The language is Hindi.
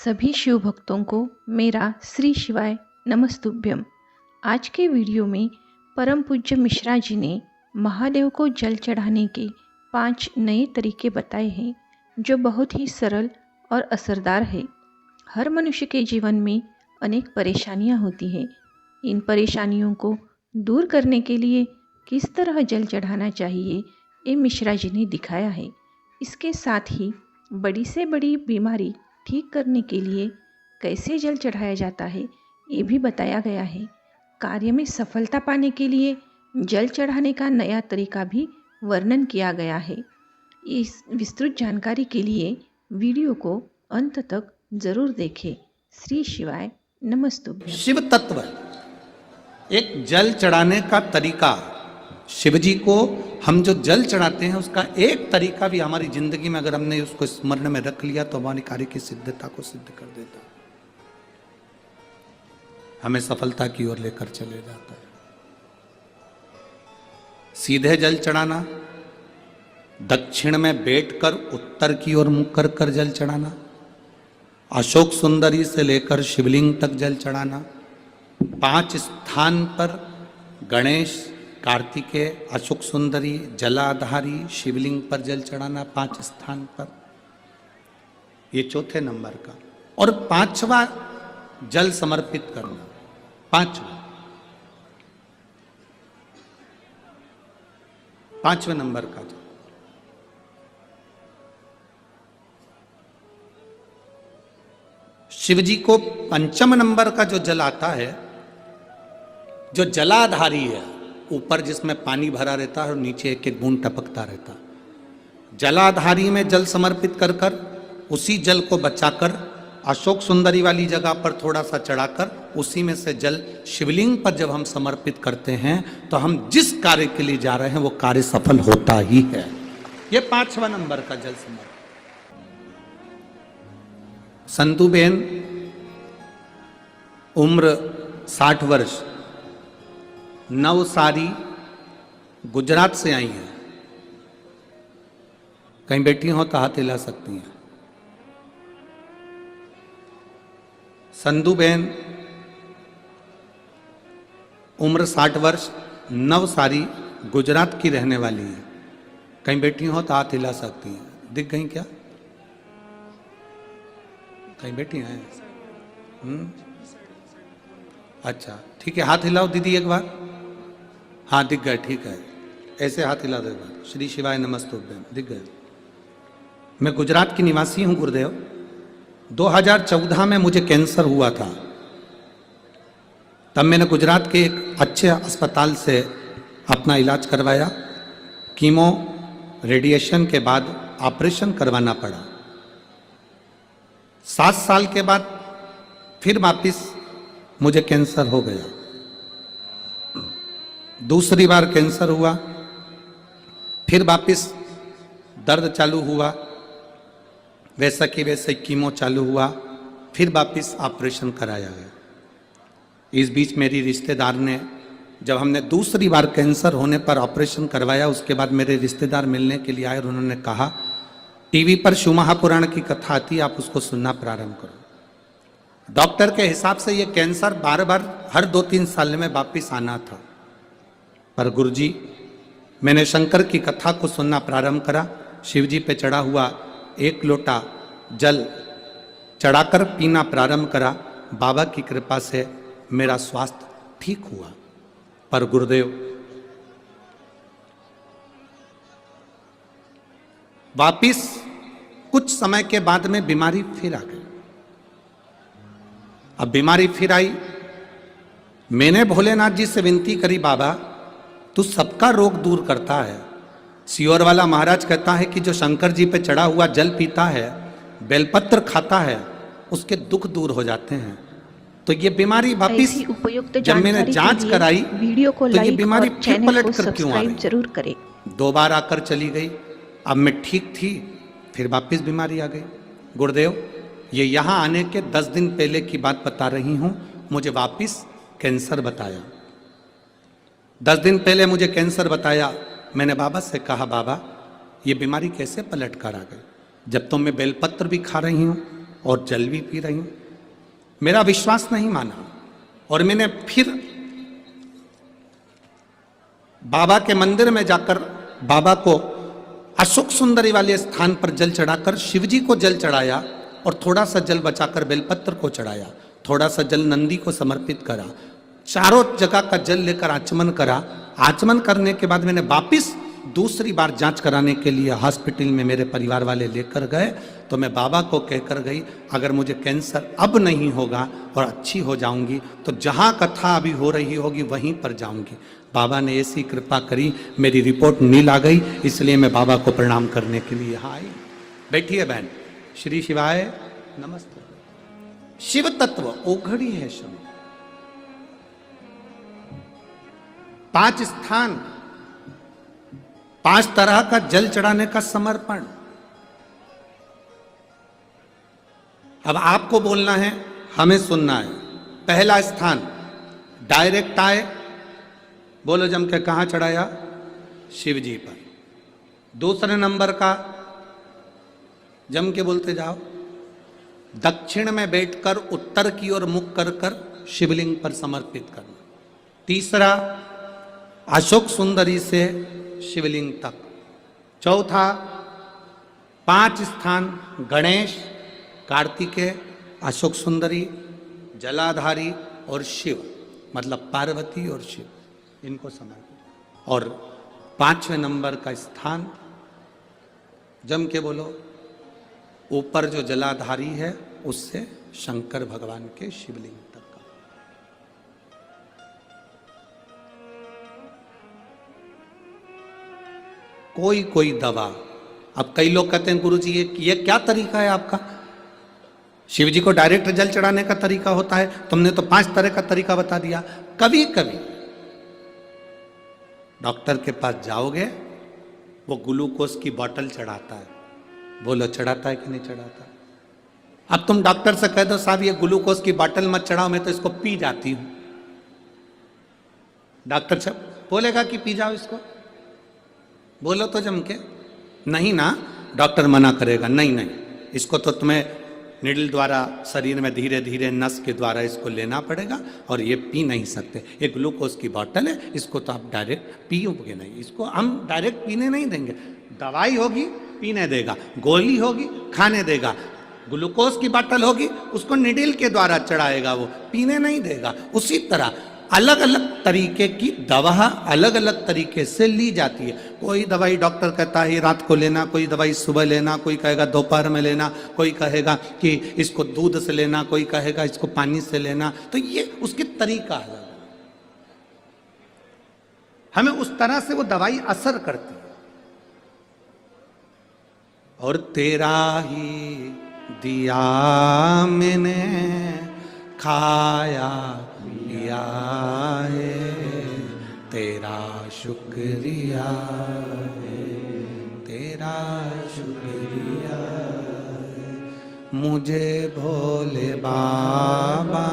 सभी शिव भक्तों को मेरा श्री शिवाय नमस्तुभ्यम। आज के वीडियो में परम पूज्य मिश्रा जी ने महादेव को जल चढ़ाने के 5 नए तरीके बताए हैं जो बहुत ही सरल और असरदार है। हर मनुष्य के जीवन में अनेक परेशानियां होती हैं। इन परेशानियों को दूर करने के लिए किस तरह जल चढ़ाना चाहिए ये मिश्रा जी ने दिखाया है। इसके साथ ही बड़ी से बड़ी बीमारी ठीक करने के लिए कैसे जल चढ़ाया जाता है ये भी बताया गया है। कार्य में सफलता पाने के लिए जल चढ़ाने का नया तरीका भी वर्णन किया गया है। इस विस्तृत जानकारी के लिए वीडियो को अंत तक जरूर देखें। श्री शिवाय नमस्तुभ्यं। शिव तत्व एक जल चढ़ाने का तरीका, शिव जी को हम जो जल चढ़ाते हैं उसका एक तरीका भी हमारी जिंदगी में अगर हमने उसको स्मरण में रख लिया तो हमारी कार्य की सिद्धता को सिद्ध कर देता, हमें सफलता की ओर लेकर चले जाता है। सीधे जल चढ़ाना, दक्षिण में बैठकर उत्तर की ओर मुख कर कर जल चढ़ाना, अशोक सुंदरी से लेकर शिवलिंग तक जल चढ़ाना, 5 स्थान पर गणेश, कार्तिकेय, अशोक सुंदरी, जलाधारी, शिवलिंग पर जल चढ़ाना 5 स्थान पर, ये चौथे नंबर का। और 5वां जल समर्पित करना, 5वें नंबर का जल। शिव जी को 5वें नंबर का जो जल आता है, जो जलाधारी है, ऊपर जिसमें पानी भरा रहता है और नीचे एक एक बूंद टपकता रहता, जलाधारी में जल समर्पित कर कर उसी जल को बचाकर अशोक सुंदरी वाली जगह पर थोड़ा सा चढ़ाकर उसी में से जल शिवलिंग पर जब हम समर्पित करते हैं तो हम जिस कार्य के लिए जा रहे हैं वो कार्य सफल होता ही है। ये 5वां नंबर का जल समर्पण। संतू बहन उम्र 60 वर्ष, नवसारी गुजरात से आई हैं। कहीं बैठी हो तो हाथ हिला सकती हैं। संधू बहन उम्र 60 वर्ष, नवसारी गुजरात की रहने वाली है। कहीं बैठी हो तो हाथ हिला सकती हैं। दिख गई क्या? कहीं बैठी हैं? अच्छा ठीक है, हाथ हिलाओ दीदी एक बार। हाँ दिख गए, ठीक है, ऐसे हाथ हिला दो एक बार। श्री शिवाय नमस्तुभ्यं, दिख गए। मैं गुजरात की निवासी हूं गुरुदेव। 2014 में मुझे कैंसर हुआ था। तब मैंने गुजरात के एक अच्छे अस्पताल से अपना इलाज करवाया। कीमो रेडिएशन के बाद ऑपरेशन करवाना पड़ा। 7 साल के बाद फिर वापिस मुझे कैंसर हो गया। दूसरी बार कैंसर हुआ, फिर वापिस दर्द चालू हुआ, वैसा कि वैसे कीमो चालू हुआ, फिर वापिस ऑपरेशन कराया गया। इस बीच मेरी रिश्तेदार ने, जब हमने दूसरी बार कैंसर होने पर ऑपरेशन करवाया, उसके बाद मेरे रिश्तेदार मिलने के लिए आए और उन्होंने कहा टीवी पर शिव महापुराण की कथा आती है, आप उसको सुनना प्रारंभ करो। डॉक्टर के हिसाब से ये कैंसर बार बार हर 2-3 साल में वापिस आना था। पर गुरुजी, मैंने शंकर की कथा को सुनना प्रारंभ करा। शिव जी पे चढ़ा हुआ 1 लोटा जल चढ़ाकर पीना प्रारंभ करा। बाबा की कृपा से मेरा स्वास्थ्य ठीक हुआ। पर गुरुदेव, वापिस कुछ समय के बाद में बीमारी फिर आ गई। अब बीमारी फिर आई। मैंने भोलेनाथ जी से विनती करी, बाबा तू सबका रोग दूर करता है। सियोर वाला महाराज कहता है कि जो शंकर जी पे चढ़ा हुआ जल पीता है, बेलपत्र खाता है, उसके दुख दूर हो जाते हैं। तो ये बीमारी वापिस जब मैंने जांच कराई वीडियो को तो ये बीमारी फिर पलट कर क्यों आ गई? जरूर करें। 2 बार आकर चली गई। अब मैं ठीक थी, फिर वापिस बीमारी आ गई। गुरुदेव, ये यहाँ आने के 10 दिन पहले की बात बता रही हूँ। मुझे वापिस कैंसर बताया। 10 दिन पहले मुझे कैंसर बताया। मैंने बाबा से कहा, बाबा ये बीमारी कैसे पलट कर आ गई? जब तो मैं बेलपत्र भी खा रही हूँ, और जल भी पी रही हूं। मेरा विश्वास नहीं माना और मैंने फिर बाबा के मंदिर में जाकर बाबा को अशोक सुंदरी वाले स्थान पर जल चढ़ाकर शिवजी को जल चढ़ाया और थोड़ा सा जल बचाकर बेलपत्र को चढ़ाया, थोड़ा सा जल नंदी को समर्पित करा, चारों जगह का जल लेकर आचमन करा। आचमन करने के बाद मैंने वापिस दूसरी बार जांच कराने के लिए हॉस्पिटल में मेरे परिवार वाले लेकर गए, तो मैं बाबा को कहकर गई अगर मुझे कैंसर अब नहीं होगा और अच्छी हो जाऊंगी तो जहां कथा अभी हो रही होगी वहीं पर जाऊंगी। बाबा ने ऐसी कृपा करी, मेरी रिपोर्ट नील आ गई, इसलिए मैं बाबा को प्रणाम करने के लिए यहाँ आई। बैठिए बहन। श्री शिवाय नमस्ते। शिव तत्व ओघड़ी है शब्द। 5 स्थान, 5 तरह का जल चढ़ाने का समर्पण। अब आपको बोलना है, हमें सुनना है। पहला स्थान डायरेक्ट आए, बोलो जम के, कहां चढ़ाया? शिव जी पर। दूसरे नंबर का जम के बोलते जाओ, दक्षिण में बैठकर उत्तर की ओर मुख कर कर शिवलिंग पर समर्पित करना। तीसरा अशोक सुंदरी से शिवलिंग तक। चौथा 5 स्थान गणेश, कार्तिकेय, अशोक सुंदरी, जलाधारी और शिव, मतलब पार्वती और शिव, इनको समर्पित। और 5वें नंबर का स्थान जम के बोलो, ऊपर जो जलाधारी है उससे शंकर भगवान के शिवलिंग तक का। कोई दवा। अब कई लोग कहते हैं गुरुजी ये क्या तरीका है आपका? शिव जी को डायरेक्ट जल चढ़ाने का तरीका होता है, तुमने तो 5 तरह का तरीका बता दिया। कभी कभी डॉक्टर के पास जाओगे, वो ग्लूकोज की बोतल चढ़ाता है। बोलो चढ़ाता है कि नहीं चढ़ाता? अब तुम डॉक्टर से कह दो साहब ये ग्लूकोज की बोतल मत चढ़ाओ, मैं तो इसको पी जाती हूं। डॉक्टर साहब बोलेगा कि पी जाओ इसको? बोलो तो जम के। नहीं ना, डॉक्टर मना करेगा, नहीं, इसको तो तुम्हें निडल द्वारा शरीर में धीरे धीरे नस के द्वारा इसको लेना पड़ेगा और ये पी नहीं सकते। ये ग्लूकोज की बोतल है, इसको तो आप डायरेक्ट पियोगे नहीं, इसको हम डायरेक्ट पीने नहीं देंगे। दवाई होगी पीने देगा, गोली होगी खाने देगा, ग्लूकोज की बोतल होगी उसको निडल के द्वारा चढ़ाएगा, वो पीने नहीं देगा। उसी तरह अलग अलग तरीके की दवा अलग अलग तरीके से ली जाती है। कोई दवाई डॉक्टर कहता है रात को लेना, कोई दवाई सुबह लेना, कोई कहेगा दोपहर में लेना, कोई कहेगा कि इसको दूध से लेना, कोई कहेगा इसको पानी से लेना। तो ये उसकी तरीका है, हमें उस तरह से वो दवाई असर करती है। और तेरा ही दिया मैंने खाया लिया है, तेरा शुक्रिया है, तेरा शुक्रिया है, मुझे भोले बाबा